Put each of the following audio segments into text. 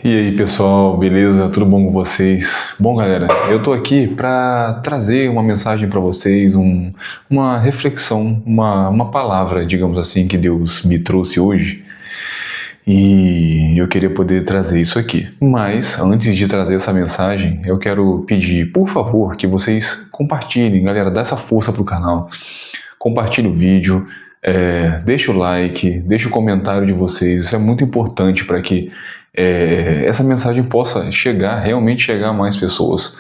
E aí pessoal, beleza? Tudo bom com vocês? Bom galera, eu tô aqui para trazer uma mensagem para vocês, uma reflexão, uma palavra, digamos assim, que Deus me trouxe hoje e eu queria poder trazer isso aqui. Mas antes de trazer essa mensagem, eu quero pedir, por favor, que vocês compartilhem, galera, dá essa força pro canal, compartilhe o vídeo, deixa o like, deixa o comentário de vocês, isso é muito importante para que essa mensagem possa realmente chegar a mais pessoas.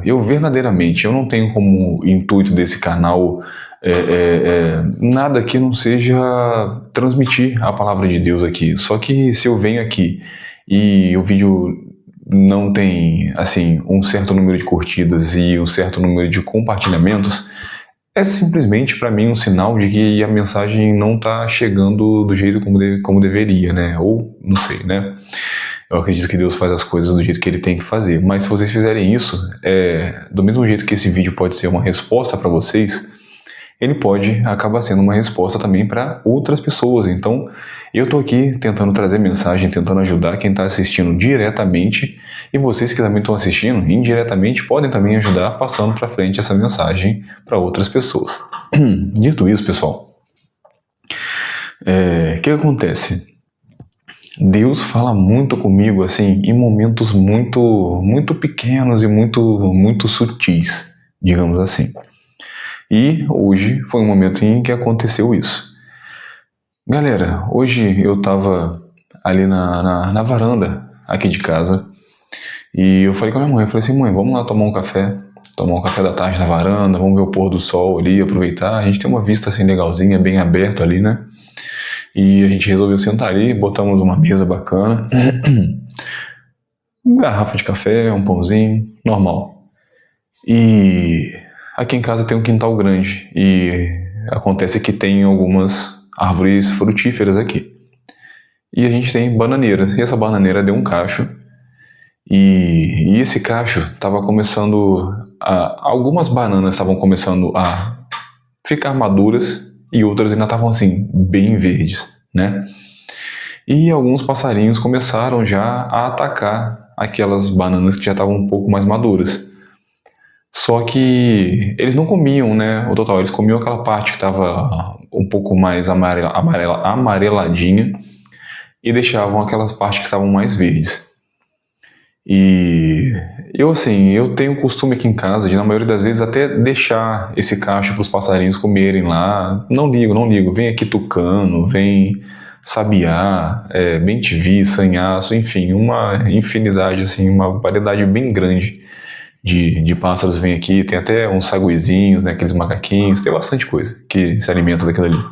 Eu verdadeiramente, eu não tenho como intuito desse canal nada que não seja transmitir a palavra de Deus aqui. Só que se eu venho aqui e o vídeo não tem assim um certo número de curtidas e um certo número de compartilhamentos, é simplesmente para mim um sinal de que a mensagem não está chegando do jeito como deveria, né? Ou não sei, né? Eu acredito que Deus faz as coisas do jeito que Ele tem que fazer. Mas se vocês fizerem isso, do mesmo jeito que esse vídeo pode ser uma resposta para vocês, ele pode acabar sendo uma resposta também para outras pessoas. Então, eu estou aqui tentando trazer mensagem, tentando ajudar quem está assistindo diretamente, e vocês que também estão assistindo indiretamente podem também ajudar passando para frente essa mensagem para outras pessoas. Dito isso, pessoal, o que acontece? Deus fala muito comigo assim em momentos muito pequenos e muito sutis, digamos assim. E hoje foi um momento em que aconteceu isso. Galera, hoje eu tava ali na varanda aqui de casa e eu falei com a minha mãe, eu falei assim, mãe, vamos lá tomar um café da tarde na varanda, vamos ver o pôr do sol ali, aproveitar. A gente tem uma vista assim legalzinha, bem aberta ali, né? E a gente resolveu sentar ali, botamos uma mesa bacana, uma garrafa de café, um pãozinho, normal. E aqui em casa tem um quintal grande e acontece que tem algumas árvores frutíferas aqui. E a gente tem bananeiras, e essa bananeira deu um cacho, e esse cacho estava algumas bananas estavam começando a ficar maduras e outras ainda estavam assim, bem verdes, né? E alguns passarinhos começaram já a atacar aquelas bananas que já estavam um pouco mais maduras. Só que eles não comiam, né, o total, eles comiam aquela parte que estava um pouco mais amareladinha e deixavam aquelas partes que estavam mais verdes. E eu tenho o costume aqui em casa de, na maioria das vezes, até deixar esse cacho para os passarinhos comerem lá. Não ligo. Vem aqui tucano, vem sabiá, bem-te-vi, sanhaço, enfim, uma infinidade, assim, uma variedade bem grande de pássaros vem aqui. Tem até uns saguizinhos, né, aqueles macaquinhos, tem bastante coisa que se alimenta daquilo ali.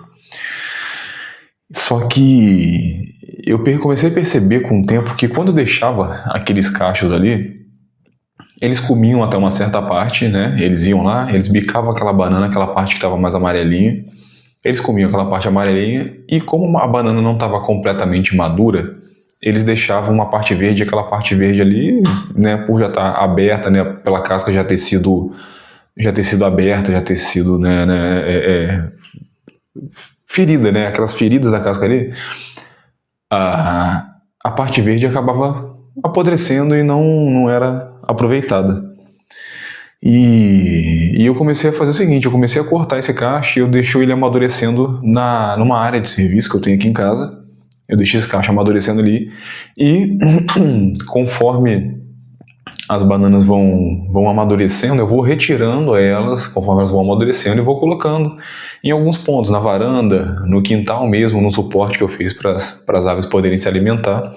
Só que eu comecei a perceber com o tempo que quando eu deixava aqueles cachos ali, eles comiam até uma certa parte, né? Eles iam lá, eles bicavam aquela banana, aquela parte que estava mais amarelinha, eles comiam aquela parte amarelinha e como a banana não estava completamente madura, eles deixavam uma parte verde, aquela parte verde ali, né, por já estar aberta, né, pela casca já ter sido aberta, já ter sido, né, ferida, né, aquelas feridas da casca ali, a parte verde acabava apodrecendo e não era aproveitada. E eu comecei a fazer o seguinte, eu comecei a cortar esse cacho e eu deixo ele amadurecendo numa área de serviço que eu tenho aqui em casa. Eu deixei esse cacho amadurecendo ali e conforme as bananas vão amadurecendo, eu vou retirando elas, conforme elas vão amadurecendo, e vou colocando em alguns pontos, na varanda, no quintal mesmo, no suporte que eu fiz para as aves poderem se alimentar.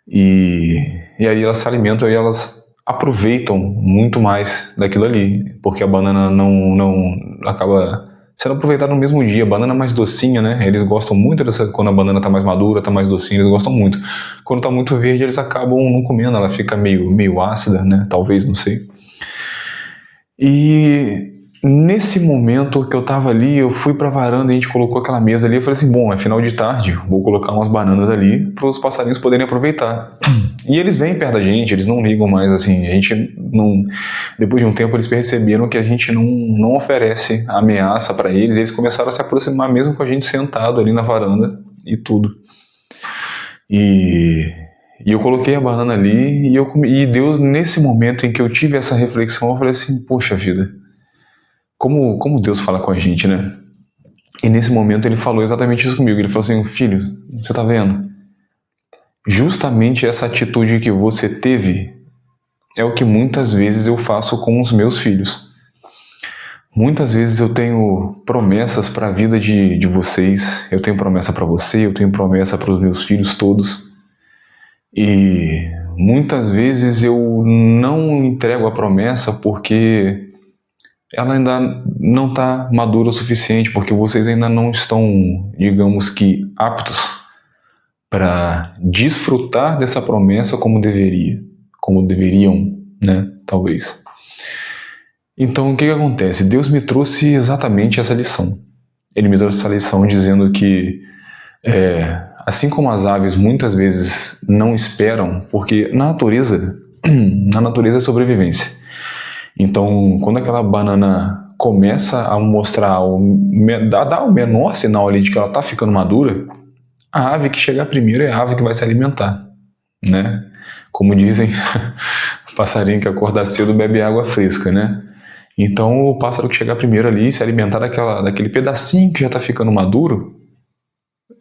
E aí elas se alimentam e elas aproveitam muito mais daquilo ali, porque a banana não acaba sendo aproveitada no mesmo dia. A banana é mais docinha, né? Eles gostam muito quando a banana tá mais madura, tá mais docinha, eles gostam muito. Quando tá muito verde, eles acabam não comendo, ela fica meio ácida, né? Talvez, não sei. E nesse momento que eu tava ali, eu fui pra varanda e a gente colocou aquela mesa ali. Eu falei assim, bom, é final de tarde, vou colocar umas bananas ali para os passarinhos poderem aproveitar. E eles vêm perto da gente, eles não ligam mais, assim, a gente não... Depois de um tempo eles perceberam que a gente não oferece ameaça para eles, e eles começaram a se aproximar mesmo com a gente sentado ali na varanda e tudo. E E eu coloquei a banana ali e, e Deus, nesse momento em que eu tive essa reflexão, eu falei assim, poxa vida, como Deus fala com a gente, né? E nesse momento ele falou exatamente isso comigo. Ele falou assim, filho, você tá vendo? Justamente essa atitude que você teve é o que muitas vezes eu faço com os meus filhos. Muitas vezes eu tenho promessas para a vida de vocês, eu tenho promessa para você, eu tenho promessa para os meus filhos todos. E muitas vezes eu não entrego a promessa porque ela ainda não está madura o suficiente, porque vocês ainda não estão, digamos que, aptos para desfrutar dessa promessa como deveriam, né? Talvez. Então, o que acontece? Deus me trouxe exatamente essa lição. Ele me trouxe essa lição dizendo que, assim como as aves muitas vezes não esperam, porque na natureza é sobrevivência. Então, quando aquela banana começa a mostrar, a dar o menor sinal ali de que ela está ficando madura, a ave que chegar primeiro é a ave que vai se alimentar, né? Como dizem, o passarinho que acorda cedo bebe água fresca, né? Então, o pássaro que chegar primeiro ali, se alimentar daquele pedacinho que já está ficando maduro,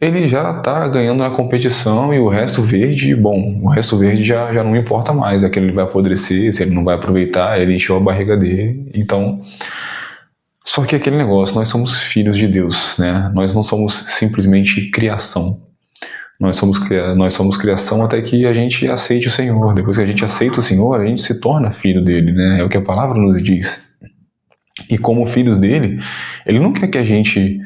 ele já está ganhando na competição, e o resto verde, bom, o resto verde já não importa mais, aquele ele vai apodrecer, se ele não vai aproveitar, ele encheu a barriga dele. Então, só que aquele negócio, nós somos filhos de Deus, né? Nós não somos simplesmente criação. Nós somos criação até que a gente aceite o Senhor. Depois que a gente aceita o Senhor, a gente se torna filho dele, né? É o que a palavra nos diz. E como filhos dele, ele não quer que a gente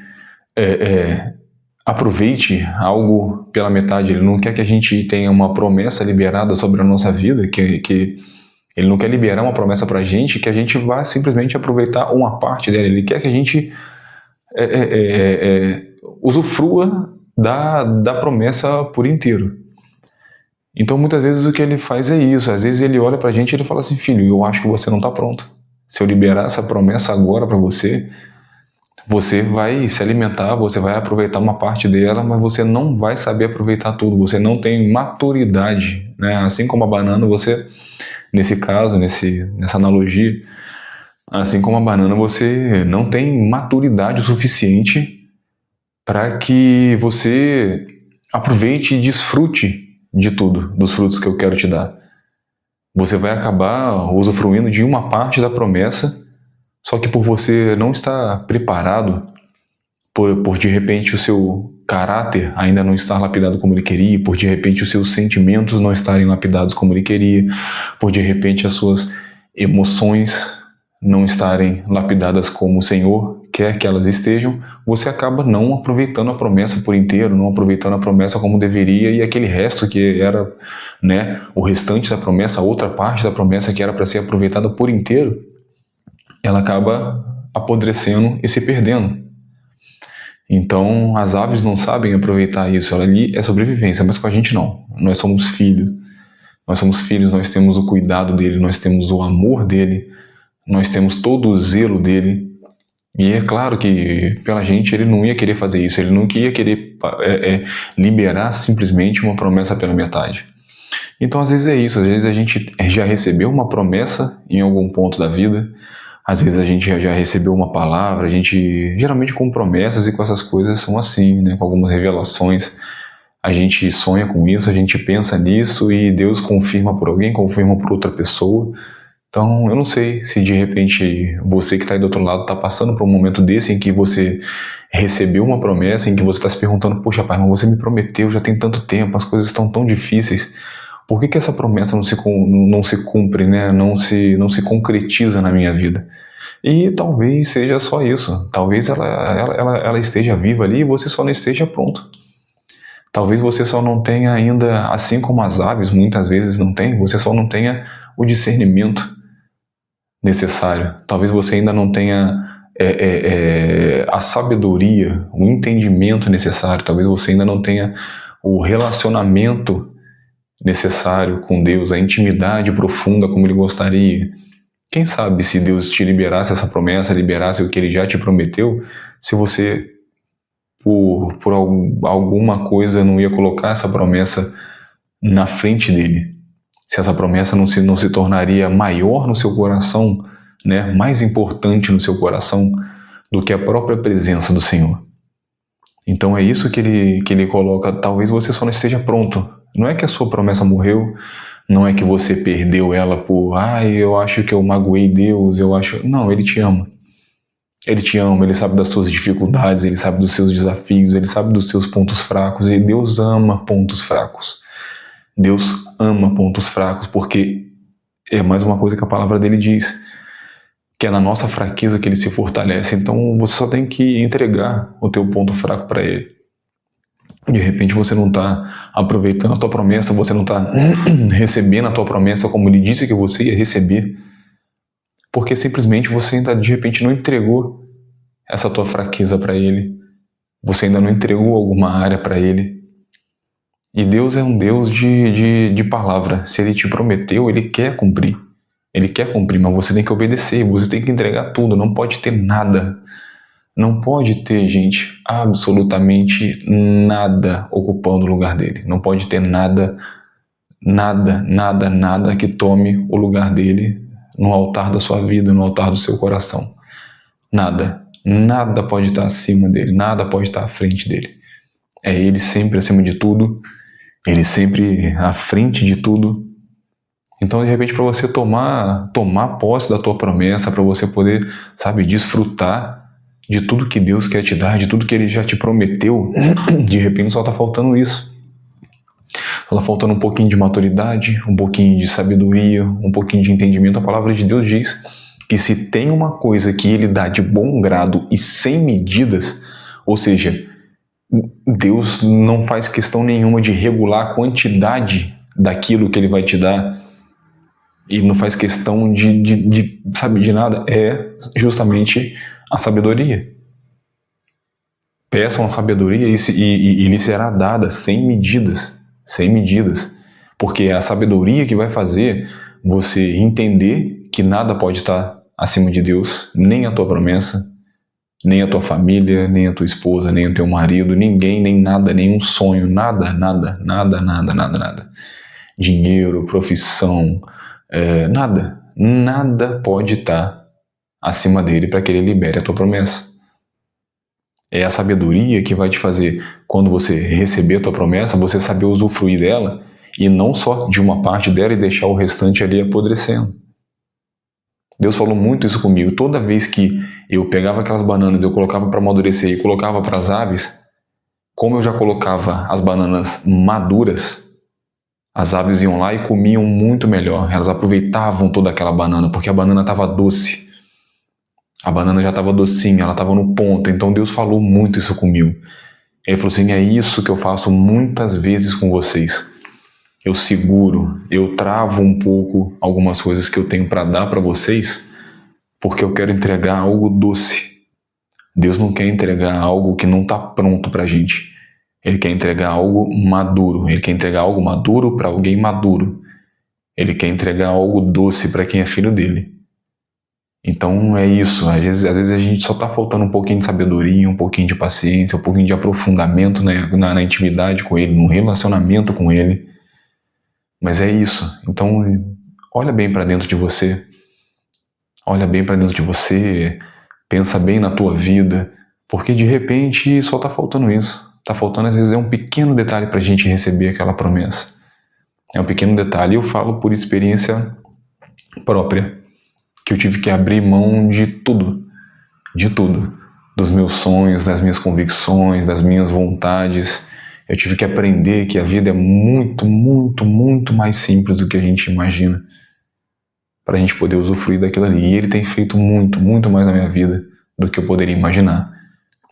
aproveite algo pela metade. Ele não quer que a gente tenha uma promessa liberada sobre a nossa vida, que ele não quer liberar uma promessa pra gente que a gente vá simplesmente aproveitar uma parte dela. Ele quer que a gente usufrua da promessa por inteiro. Então muitas vezes o que ele faz é isso. Às vezes ele olha pra gente e ele fala assim, filho, eu acho que você não tá pronto. Se eu liberar essa promessa agora pra você, você vai se alimentar, você vai aproveitar uma parte dela, mas você não vai saber aproveitar tudo. Você não tem maturidade, né? Assim como a banana, você, nesse caso, nessa analogia, assim como a banana, você não tem maturidade o suficiente para que você aproveite e desfrute de tudo, dos frutos que eu quero te dar. Você vai acabar usufruindo de uma parte da promessa, só que por você não estar preparado, por de repente o seu caráter ainda não estar lapidado como ele queria, por de repente os seus sentimentos não estarem lapidados como ele queria, por de repente as suas emoções não estarem lapidadas como o Senhor quer que elas estejam, você acaba não aproveitando a promessa por inteiro, não aproveitando a promessa como deveria, e aquele resto que era, né, o restante da promessa, a outra parte da promessa que era para ser aproveitada por inteiro, ela acaba apodrecendo e se perdendo. Então, as aves não sabem aproveitar isso, ela ali é sobrevivência, mas com a gente não. Nós somos filhos, nós temos o cuidado dele, nós temos o amor dele, nós temos todo o zelo dele. E é claro que pela gente ele não ia querer fazer isso, ele não ia querer liberar simplesmente uma promessa pela metade. Então às vezes é isso, às vezes a gente já recebeu uma promessa em algum ponto da vida, às vezes a gente já recebeu uma palavra, a gente geralmente com promessas e com essas coisas são assim, né, com algumas revelações, a gente sonha com isso, a gente pensa nisso e Deus confirma por alguém, confirma por outra pessoa. Então, eu não sei se de repente você que está aí do outro lado está passando por um momento desse em que você recebeu uma promessa, em que você está se perguntando, poxa pai, mas você me prometeu, já tem tanto tempo, as coisas estão tão difíceis, por que essa promessa não se cumpre, né? não se concretiza na minha vida? E talvez seja só isso, talvez ela esteja viva ali e você só não esteja pronto. Talvez você só não tenha ainda, assim como as aves muitas vezes não têm, você só não tenha o discernimento necessário. Talvez você ainda não tenha a sabedoria, o entendimento necessário. Talvez você ainda não tenha o relacionamento necessário com Deus, a intimidade profunda como Ele gostaria. Quem sabe se Deus te liberasse essa promessa, liberasse o que Ele já te prometeu, se você, por alguma coisa, não ia colocar essa promessa na frente dele, se essa promessa não se tornaria maior no seu coração, né, mais importante no seu coração do que a própria presença do Senhor. Então é isso que ele coloca. Talvez você só não esteja pronto. Não é que a sua promessa morreu, não é que você perdeu ela por, eu acho que eu magoei Deus, eu acho... Não, Ele te ama. Ele te ama, Ele sabe das suas dificuldades, Ele sabe dos seus desafios, Ele sabe dos seus pontos fracos, e Deus ama pontos fracos. Deus ama pontos fracos, porque é mais uma coisa que a palavra dele diz, que é na nossa fraqueza que Ele se fortalece. Então você só tem que entregar o teu ponto fraco para Ele. De repente você não está aproveitando a tua promessa, você não está recebendo a tua promessa como Ele disse que você ia receber, porque simplesmente você ainda de repente não entregou essa tua fraqueza para Ele, você ainda não entregou alguma área para Ele. E Deus é um Deus de palavra. Se Ele te prometeu, Ele quer cumprir. Ele quer cumprir, mas você tem que obedecer, você tem que entregar tudo, não pode ter nada. Não pode ter, gente, absolutamente nada ocupando o lugar dele. Não pode ter nada que tome o lugar dele no altar da sua vida, no altar do seu coração. Nada pode estar acima dele, nada pode estar à frente dele. É Ele sempre acima de tudo, Ele sempre à frente de tudo. Então, de repente, para você tomar posse da tua promessa, para você poder, desfrutar de tudo que Deus quer te dar, de tudo que Ele já te prometeu, de repente só está faltando isso. Só está faltando um pouquinho de maturidade, um pouquinho de sabedoria, um pouquinho de entendimento. A palavra de Deus diz que se tem uma coisa que Ele dá de bom grado e sem medidas, ou seja, Deus não faz questão nenhuma de regular a quantidade daquilo que Ele vai te dar, e não faz questão de nada, é justamente a sabedoria. Peçam a sabedoria e lhe será dada sem medidas, porque é a sabedoria que vai fazer você entender que nada pode estar acima de Deus, nem a tua promessa, nem a tua família, nem a tua esposa, nem o teu marido, ninguém, nem nada, nenhum sonho, nada. Dinheiro, profissão, nada pode estar acima dele para que ele libere a tua promessa. É a sabedoria que vai te fazer, quando você receber a tua promessa, você saber usufruir dela e não só de uma parte dela e deixar o restante ali apodrecendo. Deus falou muito isso comigo. Toda vez que eu pegava aquelas bananas, eu colocava para amadurecer e colocava para as aves, como eu já colocava as bananas maduras, as aves iam lá e comiam muito melhor. Elas aproveitavam toda aquela banana, porque a banana estava doce. A banana já estava docinha, ela estava no ponto. Então Deus falou muito isso comigo. Ele falou assim, é isso que eu faço muitas vezes com vocês. Eu seguro, eu travo um pouco algumas coisas que eu tenho para dar para vocês, porque eu quero entregar algo doce. Deus não quer entregar algo que não está pronto para a gente. Ele quer entregar algo maduro. Ele quer entregar algo maduro para alguém maduro. Ele quer entregar algo doce para quem é filho dele. Então é isso. Às vezes a gente só está faltando um pouquinho de sabedoria, um pouquinho de paciência, um pouquinho de aprofundamento na intimidade com Ele, no relacionamento com Ele. Mas é isso. Então olha bem para dentro de você. Olha bem para dentro de você. Pensa bem na tua vida. Porque de repente só está faltando isso. Está faltando, às vezes, um pequeno detalhe para a gente receber aquela promessa. É um pequeno detalhe. Eu falo por experiência própria, que eu tive que abrir mão de tudo. Dos meus sonhos, das minhas convicções, das minhas vontades. Eu tive que aprender que a vida é muito mais simples do que a gente imagina, para a gente poder usufruir daquilo ali. E Ele tem feito muito mais na minha vida do que eu poderia imaginar.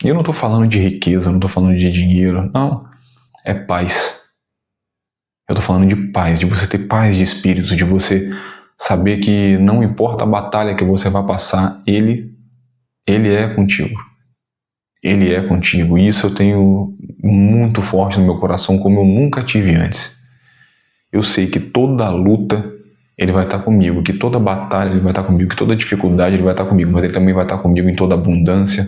E eu não estou falando de riqueza, não estou falando de dinheiro, não. É paz. Eu estou falando de paz, de você ter paz de espírito, de você saber que não importa a batalha que você vai passar, Ele é contigo. Ele é contigo. E isso eu tenho muito forte no meu coração, como eu nunca tive antes. Eu sei que toda luta Ele vai estar comigo, que toda batalha Ele vai estar comigo, que toda dificuldade Ele vai estar comigo, mas Ele também vai estar comigo em toda abundância.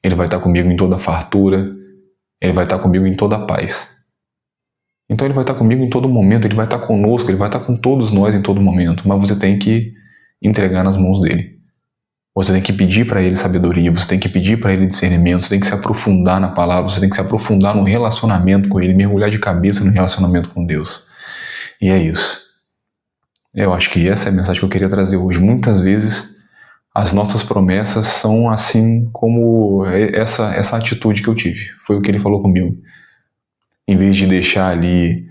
Ele vai estar comigo em toda fartura. Ele vai estar comigo em toda paz. Então ele vai estar comigo em todo momento, ele vai estar conosco, ele vai estar com todos nós em todo momento, mas você tem que entregar nas mãos dele. Você tem que pedir para ele sabedoria, você tem que pedir para ele discernimento, você tem que se aprofundar na palavra, você tem que se aprofundar no relacionamento com ele, mergulhar de cabeça no relacionamento com Deus. E é isso. Eu acho que essa é a mensagem que eu queria trazer hoje. Muitas vezes as nossas promessas são assim como essa atitude que eu tive. Foi o que ele falou comigo. Em vez de deixar ali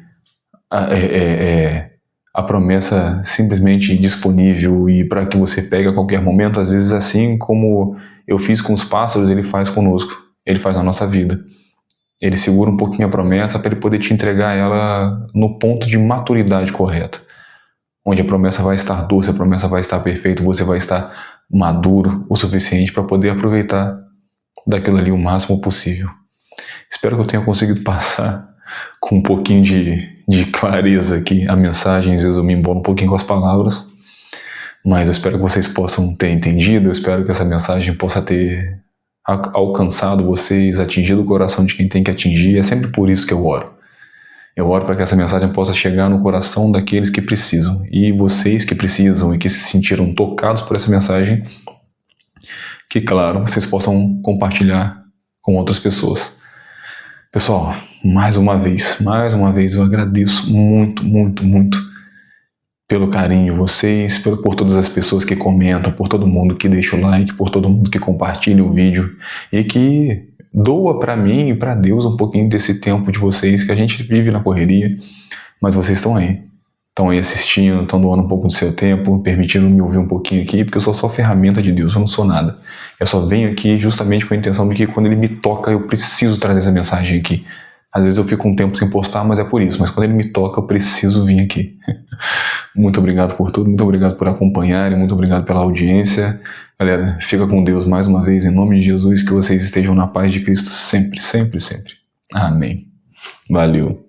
a promessa simplesmente disponível e para que você pegue a qualquer momento, às vezes assim como eu fiz com os pássaros, ele faz conosco, ele faz na nossa vida. Ele segura um pouquinho a promessa para ele poder te entregar ela no ponto de maturidade correto, onde a promessa vai estar doce, a promessa vai estar perfeita, você vai estar maduro o suficiente para poder aproveitar daquilo ali o máximo possível. Espero que eu tenha conseguido passar com um pouquinho de clareza aqui a mensagem, resumindo um pouquinho com as palavras, mas eu espero que vocês possam ter entendido, eu espero que essa mensagem possa ter alcançado vocês, atingido o coração de quem tem que atingir. É sempre por isso que eu oro. Eu oro para que essa mensagem possa chegar no coração daqueles que precisam, e vocês que precisam e que se sentiram tocados por essa mensagem, que claro, vocês possam compartilhar com outras pessoas. Pessoal, mais uma vez eu agradeço muito pelo carinho de vocês, por todas as pessoas que comentam, por todo mundo que deixa o like, por todo mundo que compartilha o vídeo e que doa para mim e para Deus um pouquinho desse tempo de vocês, que a gente vive na correria, mas vocês estão aí assistindo, estão doando um pouco do seu tempo, permitindo me ouvir um pouquinho aqui, porque eu sou só ferramenta de Deus, eu não sou nada. Eu só venho aqui justamente com a intenção de que quando Ele me toca, eu preciso trazer essa mensagem aqui. Às vezes eu fico um tempo sem postar, mas é por isso. Mas quando Ele me toca, eu preciso vir aqui. Muito obrigado por tudo, muito obrigado por acompanharem, muito obrigado pela audiência. Galera, fica com Deus mais uma vez, em nome de Jesus, que vocês estejam na paz de Cristo sempre. Amém. Valeu.